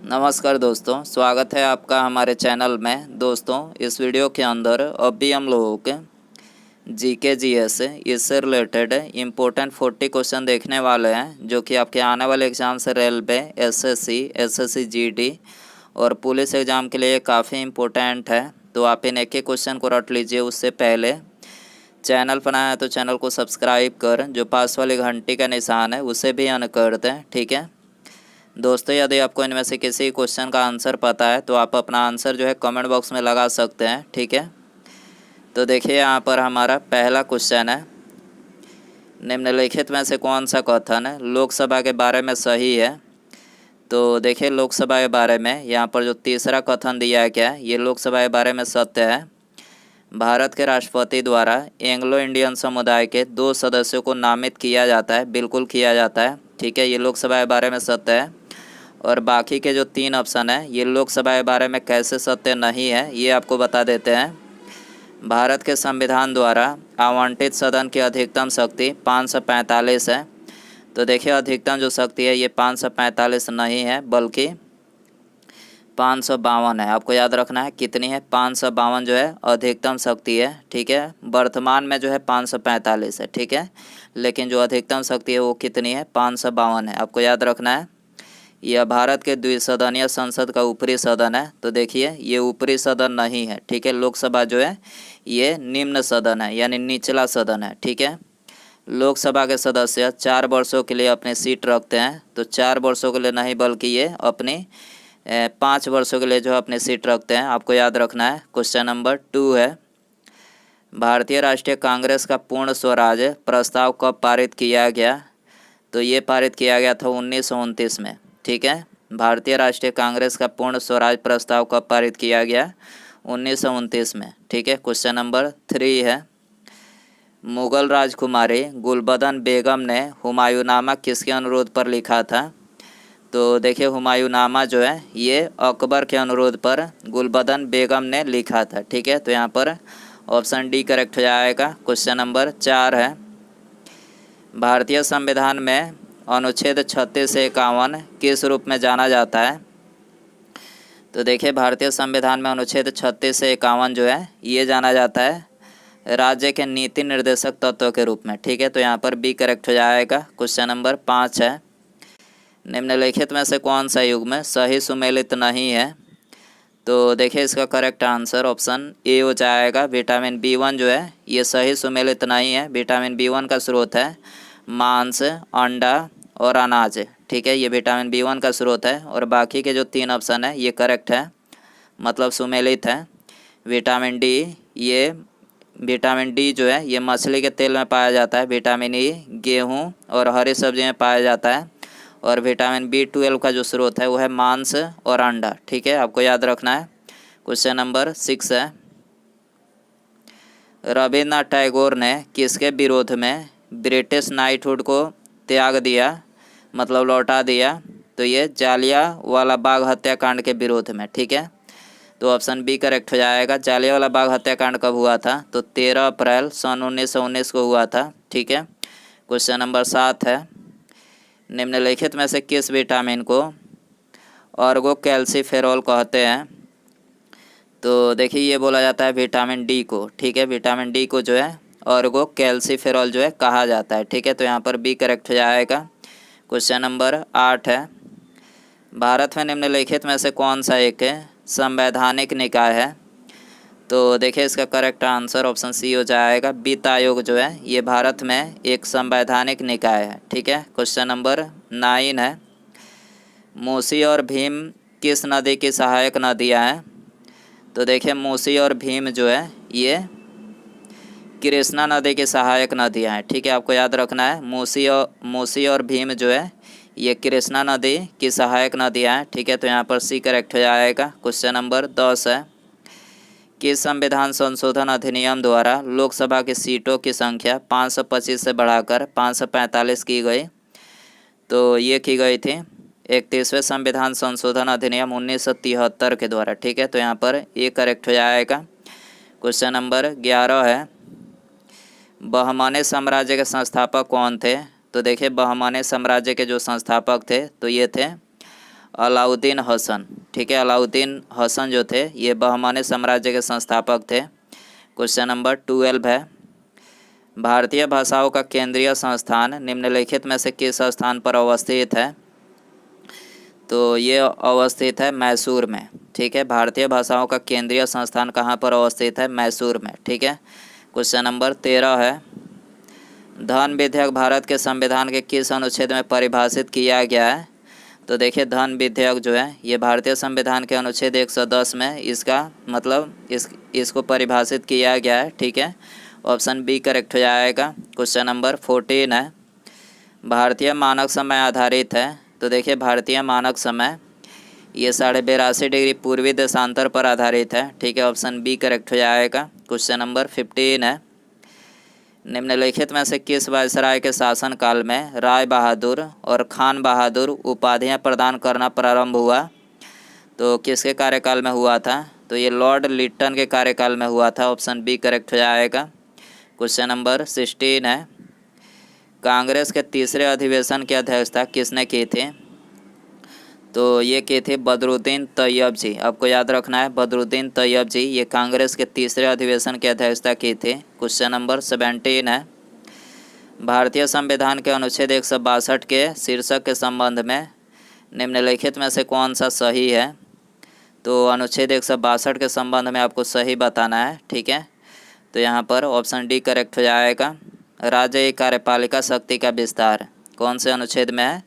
नमस्कार दोस्तों, स्वागत है आपका हमारे चैनल में। दोस्तों, इस वीडियो के अंदर अभी हम लोगों के जीके जीएस इससे रिलेटेड इम्पोर्टेंट 40 क्वेश्चन देखने वाले हैं, जो कि आपके आने वाले एग्जाम से रेलवे, एसएससी जीडी और पुलिस एग्ज़ाम के लिए काफ़ी इम्पोर्टेंट है। तो आप इन एक एक क्वेश्चन को रट लीजिए। उससे पहले चैनल पर आया तो चैनल को सब्सक्राइब कर जो पास वाली घंटी का निशान है उसे भी ऑन कर दें, ठीक है दोस्तों। यदि आपको इनमें से किसी क्वेश्चन का आंसर पता है तो आप अपना आंसर जो है कमेंट बॉक्स में लगा सकते हैं, ठीक है। तो देखिए यहाँ पर हमारा पहला क्वेश्चन है, निम्नलिखित में से कौन सा कथन लोकसभा के बारे में सही है। तो देखिए लोकसभा के बारे में यहाँ पर जो तीसरा कथन दिया है क्या है, ये लोकसभा के बारे में सत्य है। भारत के राष्ट्रपति द्वारा एंग्लो इंडियन समुदाय के 2 सदस्यों को नामित किया जाता है, बिल्कुल किया जाता है, ठीक है। ये लोकसभा के बारे में सत्य है। और बाकी के जो 3 ऑप्शन है ये लोकसभा के बारे में कैसे सत्य नहीं है ये आपको बता देते हैं। भारत के संविधान द्वारा आवंटित सदन की अधिकतम शक्ति 545 है। तो देखिए अधिकतम जो शक्ति है ये 545 नहीं है बल्कि 552 है। आपको याद रखना है कितनी है, 552 जो है अधिकतम शक्ति है, ठीक है। वर्तमान में जो है 545 है, ठीक है, लेकिन जो अधिकतम शक्ति है वो कितनी है, 552 है। आपको याद रखना है। यह भारत के द्विसदनीय संसद का ऊपरी सदन है। तो देखिए ये ऊपरी सदन नहीं है, ठीक है। लोकसभा जो है ये निम्न सदन है, यानी निचला सदन है, ठीक है। लोकसभा के सदस्य 4 वर्षों के लिए अपनी सीट रखते हैं। तो 4 वर्षों के लिए नहीं बल्कि ये अपनी 5 वर्षों के लिए जो अपनी सीट रखते हैं। आपको याद रखना है। क्वेश्चन नंबर 2 है, भारतीय राष्ट्रीय कांग्रेस का पूर्ण स्वराज प्रस्ताव कब पारित किया गया। तो ये पारित किया गया था 1929 में, ठीक है। भारतीय राष्ट्रीय कांग्रेस का पूर्ण स्वराज प्रस्ताव कब पारित किया गया, 1929 में, ठीक है। क्वेश्चन नंबर 3 है, मुगल राजकुमारी गुलबदन बेगम ने हुमायूंनामा किसके अनुरोध पर लिखा था। तो देखिए हुमायूंनामा जो है ये अकबर के अनुरोध पर गुलबदन बेगम ने लिखा था, ठीक है। तो यहाँ पर ऑप्शन डी करेक्ट हो जाएगा। क्वेश्चन नंबर 4 है, भारतीय संविधान में अनुच्छेद 36 से 51 किस रूप में जाना जाता है। तो देखिए भारतीय संविधान में अनुच्छेद 36 से 51 जो है ये जाना जाता है राज्य के नीति निर्देशक तत्वों के रूप में, ठीक है। तो यहाँ पर बी करेक्ट हो जाएगा। क्वेश्चन नंबर 5 है, निम्नलिखित में से कौन सा युग्म सही सुमेलित नहीं है। तो देखिए इसका करेक्ट आंसर ऑप्शन ए हो जाएगा। विटामिन B1 जो है ये सही सुमेलित नहीं है। विटामिन B1 का स्रोत है मांस, अंडा और अनाज, ठीक है। ये विटामिन B1 का स्रोत है और बाकी के जो 3 ऑप्शन है ये करेक्ट है, मतलब सुमेलित है। विटामिन डी जो है ये मछली के तेल में पाया जाता है। विटामिन ई गेहूँ और हरी सब्जी में पाया जाता है। और विटामिन B12 का जो स्रोत है वो है मांस और अंडा, ठीक है। आपको याद रखना है। क्वेश्चन नंबर 6 है, रविन्द्रनाथ टैगोर ने किसके विरोध में ब्रिटिश नाइटहुड को त्याग दिया, मतलब लौटा दिया। तो ये जालियांवाला बाग हत्याकांड के विरोध में, ठीक है। तो ऑप्शन बी करेक्ट हो जाएगा। जालियांवाला बाग हत्याकांड कब हुआ था, तो 13 अप्रैल सन 1919 को हुआ था, ठीक है। क्वेश्चन नंबर 7 है, निम्नलिखित में से किस विटामिन को ऑर्गोकैल्सिफेरॉल कहते हैं। तो देखिए ये बोला जाता है विटामिन डी को, ठीक है। विटामिन डी को जो है ऑर्गोकैल्सिफेरॉल जो है कहा जाता है, ठीक है। तो यहाँ पर बी करेक्ट हो जाएगा। क्वेश्चन नंबर 8 है, भारत में निम्नलिखित में से कौन सा एक संवैधानिक निकाय है। तो देखिए इसका करेक्ट आंसर ऑप्शन सी हो जाएगा। वित्त आयोग जो है ये भारत में एक संवैधानिक निकाय है, ठीक है। क्वेश्चन नंबर 9 है, मूसी और भीम किस नदी की सहायक नदियाँ हैं। तो देखिए मूसी और भीम जो है ये कृष्णा नदी की सहायक नदियाँ हैं, ठीक है। आपको याद रखना है मूसी और भीम जो है ये कृष्णा नदी की सहायक नदियाँ हैं, ठीक है। तो यहाँ पर सी करेक्ट हो जाएगा। क्वेश्चन नंबर 10 है, किस संविधान संशोधन अधिनियम द्वारा लोकसभा की सीटों की संख्या 525 से बढ़ाकर 545 की गई। तो ये की गई थी 31वें संविधान संशोधन अधिनियम 1973 के द्वारा, ठीक है। तो यहाँ पर ये करेक्ट हो जाएगा। क्वेश्चन नंबर 11 है, बहमनी साम्राज्य के संस्थापक कौन थे। तो देखिए बहमनी साम्राज्य के जो संस्थापक थे तो ये थे अलाउद्दीन हसन। ठीक है, अलाउद्दीन हसन जो थे ये बहमानी साम्राज्य के संस्थापक थे। क्वेश्चन नंबर 12 है, भारतीय भाषाओं का केंद्रीय संस्थान निम्नलिखित में से किस स्थान पर अवस्थित है? तो ये अवस्थित है मैसूर में। ठीक है, भारतीय भाषाओं का केंद्रीय संस्थान कहाँ पर अवस्थित है? मैसूर में। ठीक है, क्वेश्चन नंबर 13 है, धन विधेयक भारत के संविधान के किस अनुच्छेद में परिभाषित किया गया है? तो देखिए, धन विधेयक जो है ये भारतीय संविधान के अनुच्छेद 110 में इसका मतलब इसको परिभाषित किया गया है। ठीक है, ऑप्शन बी करेक्ट हो जाएगा। क्वेश्चन नंबर 14 है, भारतीय मानक समय आधारित है। तो देखिए, भारतीय मानक समय ये 82.5 डिग्री पूर्वी देशांतर पर आधारित है। ठीक है, ऑप्शन बी करेक्ट हो जाएगा। क्वेश्चन नंबर 15 है, निम्नलिखित में से किस वायसराय के शासनकाल में राय बहादुर और खान बहादुर उपाधियां प्रदान करना प्रारंभ हुआ? तो किसके कार्यकाल में हुआ था? तो ये लॉर्ड लिट्टन के कार्यकाल में हुआ था। ऑप्शन बी करेक्ट हो जाएगा। क्वेश्चन नंबर 16 है, कांग्रेस के तीसरे अधिवेशन की अध्यक्षता किसने की थी? तो ये की थी बदरुद्दीन तैयब जी। आपको याद रखना है, बदरुद्दीन तैयब जी ये कांग्रेस के तीसरे अधिवेशन की अध्यक्षता की थी। क्वेश्चन नंबर 17 है, भारतीय संविधान के अनुच्छेद 162 के शीर्षक के संबंध में निम्नलिखित में से कौन सा सही है? तो अनुच्छेद 162 के संबंध में आपको सही बताना है। ठीक है, तो यहाँ पर ऑप्शन डी करेक्ट हो जाएगा। राज्य कार्यपालिका शक्ति का विस्तार कौन से अनुच्छेद में है?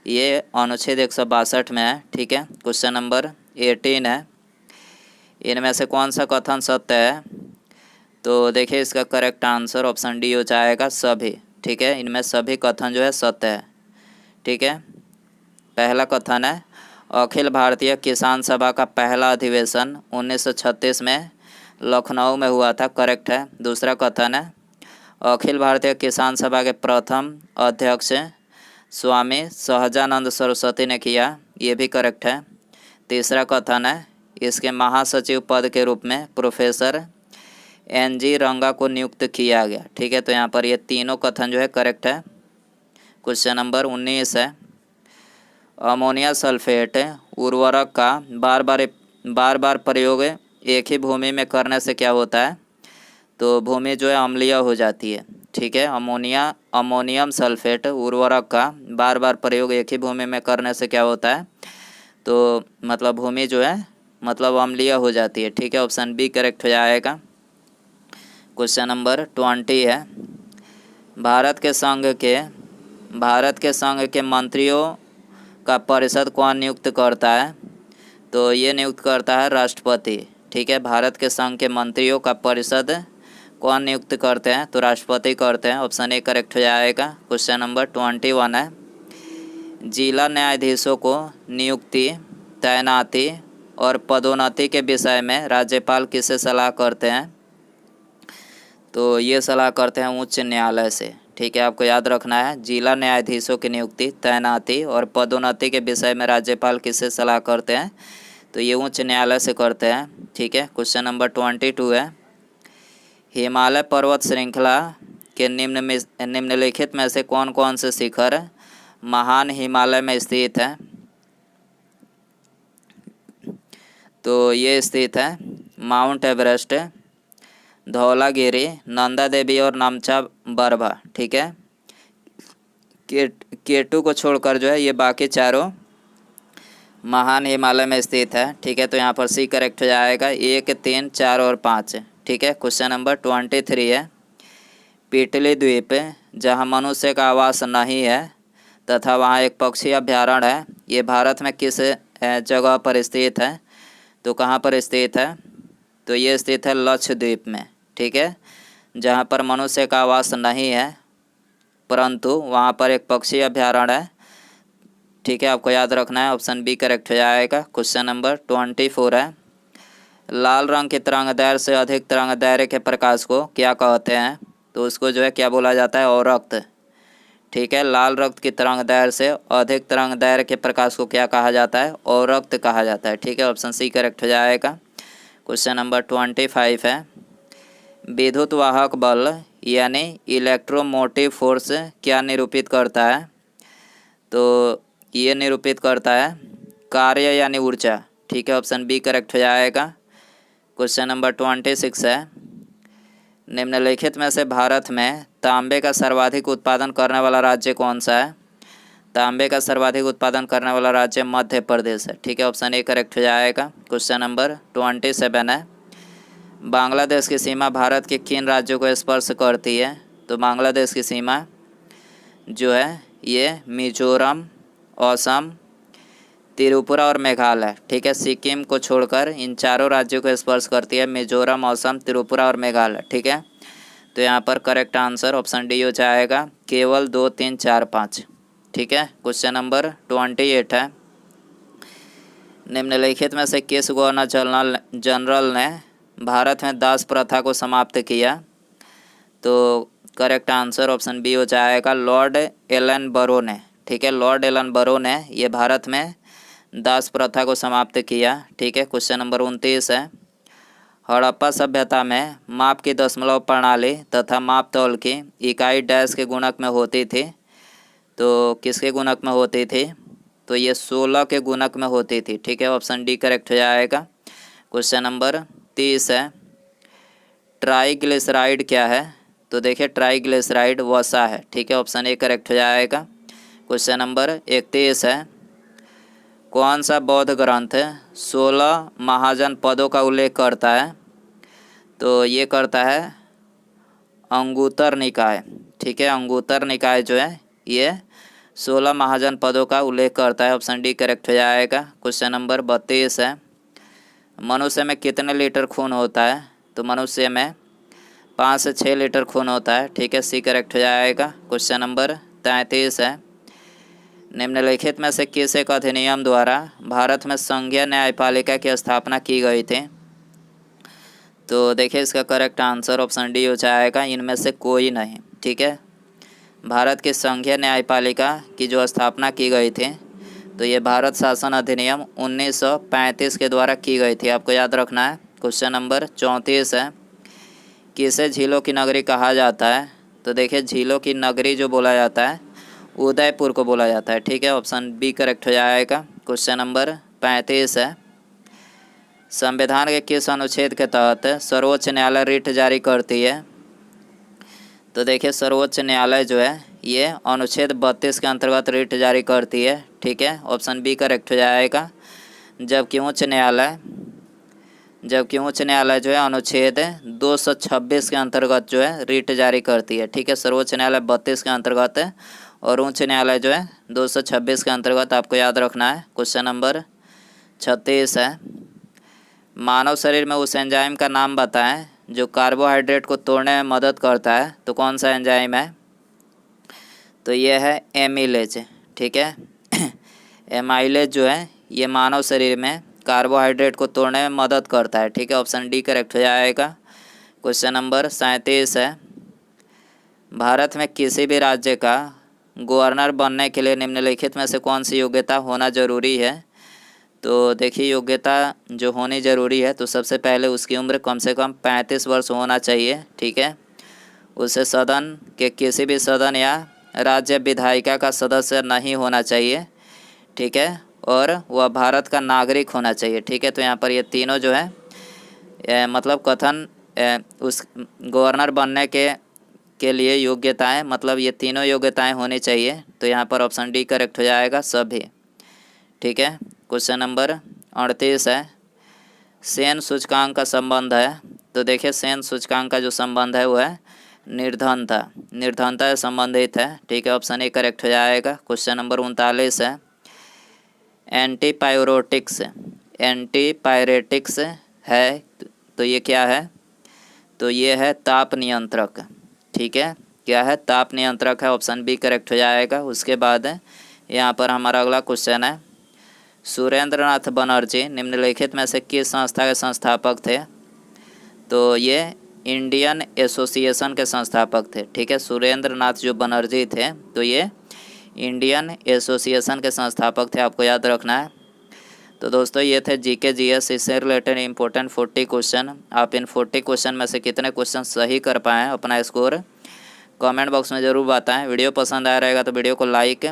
ये अनुच्छेद 162 में है। ठीक है, क्वेश्चन नंबर 18 है, इनमें से कौन सा कथन सत्य है? तो देखिए, इसका करेक्ट आंसर ऑप्शन डी हो जाएगा सभी। ठीक है, इनमें सभी कथन जो है सत्य है। ठीक है, पहला कथन है, अखिल भारतीय किसान सभा का पहला अधिवेशन 1936 में लखनऊ में हुआ था। करेक्ट है। दूसरा कथन है, अखिल भारतीय किसान सभा के प्रथम अध्यक्ष स्वामी सहजानंद सरस्वती ने किया। ये भी करेक्ट है। तीसरा कथन है, इसके महासचिव पद के रूप में प्रोफेसर NG रंगा को नियुक्त किया गया। ठीक है, तो यहाँ पर ये तीनों कथन जो है करेक्ट है। क्वेश्चन नंबर 19 है, अमोनिया सल्फेट उर्वरक का बार बार प्रयोग एक ही भूमि में करने से क्या होता है? तो भूमि जो है अम्लीय हो जाती है। ठीक है, अमोनियम सल्फेट उर्वरक का बार बार प्रयोग एक ही भूमि में करने से क्या होता है? तो मतलब भूमि जो है मतलब अम्लीय हो जाती है। ठीक है, ऑप्शन बी करेक्ट हो जाएगा। क्वेश्चन नंबर 20 है, भारत के संघ के मंत्रियों का परिषद कौन नियुक्त करता है? तो ये नियुक्त करता है राष्ट्रपति। ठीक है, भारत के संघ के मंत्रियों का परिषद कौन नियुक्त करते हैं? तो राष्ट्रपति करते हैं। ऑप्शन ए करेक्ट हो जाएगा। क्वेश्चन नंबर 21 है, जिला न्यायाधीशों को नियुक्ति, तैनाती और पदोन्नति के विषय में राज्यपाल किससे सलाह करते हैं? तो ये सलाह करते हैं उच्च न्यायालय से। ठीक है, आपको याद रखना है, जिला न्यायाधीशों की नियुक्ति, तैनाती और पदोन्नति के विषय में राज्यपाल किससे सलाह करते हैं? तो ये उच्च न्यायालय से करते हैं। ठीक है, क्वेश्चन नंबर 22 है, हिमालय पर्वत श्रृंखला के निम्नलिखित में से कौन कौन से शिखर महान हिमालय में स्थित है? तो ये स्थित है माउंट एवरेस्ट, धौलागिरी, नंदा देवी और नामचा बरवा। ठीक है, केटू को छोड़कर जो है ये बाकी चारों महान हिमालय में स्थित है। ठीक है, तो यहाँ पर सी करेक्ट हो जाएगा। 1, 3, 4 और 5। ठीक है, क्वेश्चन नंबर 23 है, पिटली द्वीप जहाँ मनुष्य का आवास नहीं है तथा वहाँ एक पक्षी अभ्यारण्य है, ये भारत में किस जगह पर स्थित है? तो कहाँ पर स्थित है? तो ये स्थित है लक्षद्वीप में। ठीक है, जहाँ पर मनुष्य का आवास नहीं है परंतु वहाँ पर एक पक्षी अभ्यारण्य है। ठीक है, आपको याद रखना है, ऑप्शन बी करेक्ट हो जाएगा। क्वेश्चन नंबर 24 है, लाल रंग के तरंगदैर्घ्य से अधिक तरंगदैर्घ्य के प्रकाश को क्या कहते हैं? तो उसको जो है क्या बोला जाता है? अवरक्त। ठीक है, लाल रक्त की तरंगदैर्घ्य से अधिक तरंगदैर्घ्य के प्रकाश को क्या कहा जाता है? अवरक्त कहा जाता है। ठीक है, ऑप्शन सी करेक्ट हो जाएगा। क्वेश्चन नंबर 25 है, विद्युत वाहक बल यानी इलेक्ट्रोमोटिव फोर्स क्या निरूपित करता है? तो ये निरूपित करता है कार्य यानी ऊर्जा, ठीक है, ऑप्शन बी करेक्ट हो जाएगा। क्वेश्चन नंबर 26 है, निम्नलिखित में से भारत में तांबे का सर्वाधिक उत्पादन करने वाला राज्य कौन सा है? तांबे का सर्वाधिक उत्पादन करने वाला राज्य मध्य प्रदेश है, ठीक है, ऑप्शन ए करेक्ट हो जाएगा। क्वेश्चन नंबर 27 है, बांग्लादेश की सीमा भारत के किन राज्यों को स्पर्श करती है? तो बांग्लादेश की सीमा जो है ये मिजोरम, असम, त्रिपुरा और मेघालय, ठीक है, सिक्किम को छोड़कर इन चारों राज्यों को स्पर्श करती है, मिजोरम, असम, त्रिपुरा और मेघालय, ठीक है। तो यहाँ पर करेक्ट आंसर ऑप्शन डी हो जाएगा, केवल 2, 3, 4, 5, ठीक है। क्वेश्चन नंबर 28 है, निम्नलिखित में से किस गवर्नर जनरल ने भारत में दास प्रथा को समाप्त किया? तो करेक्ट आंसर ऑप्शन बी हो जाएगा, लॉर्ड एलन बरो ने, ठीक है, लॉर्ड एलन बरो ने ये भारत में दास प्रथा को समाप्त किया, ठीक है। क्वेश्चन नंबर 29 है, हड़प्पा सभ्यता में माप की दशमलव प्रणाली तथा माप तौल की इकाई डैश के गुणक में होती थी? तो किसके गुणक में होती थी? तो ये 16 के गुणक में होती थी, ठीक है, ऑप्शन डी करेक्ट हो जाएगा। क्वेश्चन नंबर 30 है, ट्राइग्लिसराइड क्या है? तो देखिए ट्राइग्लिसराइड वसा है, ठीक है, ऑप्शन ए करेक्ट हो जाएगा। क्वेश्चन नंबर 31 है, कौन सा बौद्ध ग्रंथ 16 महाजन पदों का उल्लेख करता है? तो ये करता है अंगुत्तर निकाय, ठीक है, अंगुत्तर निकाय जो है ये 16 महाजन पदों का उल्लेख करता है, ऑप्शन डी करेक्ट हो जाएगा। क्वेश्चन नंबर 32 है, मनुष्य में कितने लीटर खून होता है? तो मनुष्य में 5 से 6 लीटर खून होता है, ठीक है, सी करेक्ट हो जाएगा। क्वेश्चन नंबर 33 है, निम्नलिखित में से किस एक अधिनियम द्वारा भारत में संघीय न्यायपालिका की स्थापना की गई थी? तो देखिए इसका करेक्ट आंसर ऑप्शन डी हो जाएगा, इनमें से कोई नहीं, ठीक है। भारत की संघीय न्यायपालिका की जो स्थापना की गई थी तो ये भारत शासन अधिनियम 1935 के द्वारा की गई थी, आपको याद रखना है। क्वेश्चन नंबर 34 है, किसे झीलों की नगरी कहा जाता है? तो देखिए झीलों की नगरी जो बोला जाता है उदयपुर को बोला जाता है, ठीक है, ऑप्शन बी करेक्ट हो जाएगा। क्वेश्चन नंबर 35 है, संविधान के किस अनुच्छेद के तहत सर्वोच्च न्यायालय रिट जारी करती है? तो देखिए सर्वोच्च न्यायालय जो है ये अनुच्छेद 32 के अंतर्गत रिट जारी करती है, ठीक है, ऑप्शन बी करेक्ट हो जाएगा। जबकि उच्च न्यायालय जो है अनुच्छेद 226 के अंतर्गत जो है रिट जारी करती है, ठीक है, सर्वोच्च न्यायालय 32 के अंतर्गत है और उच्च न्यायालय जो है 226 के अंतर्गत, आपको याद रखना है। क्वेश्चन नंबर 36 है, मानव शरीर में उस एंजाइम का नाम बताएं जो कार्बोहाइड्रेट को तोड़ने में मदद करता है? तो कौन सा एंजाइम है? तो ये है एमिलेज, ठीक है, एमाइलेज जो है ये मानव शरीर में कार्बोहाइड्रेट को तोड़ने में मदद करता है, ठीक है, ऑप्शन डी करेक्ट हो जाएगा। क्वेश्चन नंबर 37 है, भारत में किसी भी राज्य का गवर्नर बनने के लिए निम्नलिखित में से कौन सी योग्यता होना जरूरी है? तो देखिए योग्यता जो होनी ज़रूरी है तो सबसे पहले उसकी उम्र कम से कम 35 वर्ष होना चाहिए, ठीक है, उसे सदन के किसी भी सदन या राज्य विधायिका का सदस्य नहीं होना चाहिए, ठीक है, और वह भारत का नागरिक होना चाहिए, ठीक है। तो यहाँ पर ये तीनों जो है मतलब कथन उस गवर्नर बनने के लिए योग्यताएं, मतलब ये तीनों योग्यताएं होनी चाहिए, तो यहाँ पर ऑप्शन डी करेक्ट हो जाएगा सभी, ठीक है। क्वेश्चन नंबर 38 है, सेन सूचकांक का संबंध है? तो देखिए सेन सूचकांक का जो संबंध है वो है निर्धनता से संबंधित है, ठीक है, ऑप्शन ए करेक्ट हो जाएगा। क्वेश्चन नंबर 39 है, एंटीपायरेटिक्स है तो ये क्या है? तो ये है ताप नियंत्रक, ठीक है, क्या है? ताप नियंत्रक है, ऑप्शन बी करेक्ट हो जाएगा। उसके बाद यहाँ पर हमारा अगला क्वेश्चन है, सुरेंद्रनाथ बनर्जी निम्नलिखित में से किस संस्था के संस्थापक थे? तो ये इंडियन एसोसिएशन के संस्थापक थे, ठीक है, सुरेंद्रनाथ जो बनर्जी थे तो ये इंडियन एसोसिएशन के संस्थापक थे, आपको याद रखना है। तो दोस्तों ये थे जीके जीएस इससे रिलेटेड इंपॉर्टेंट 40 क्वेश्चन। आप इन 40 क्वेश्चन में से कितने क्वेश्चन सही कर पाएँ अपना स्कोर कमेंट बॉक्स में ज़रूर बताएं। वीडियो पसंद आया रहेगा तो वीडियो को लाइक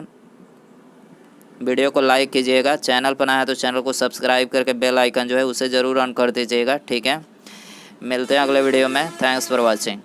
वीडियो को लाइक कीजिएगा, चैनल पर नया है तो चैनल को सब्सक्राइब करके बेल आइकन जो है उसे ज़रूर ऑन कर दीजिएगा, ठीक है। मिलते हैं अगले वीडियो में। Thanks for watching.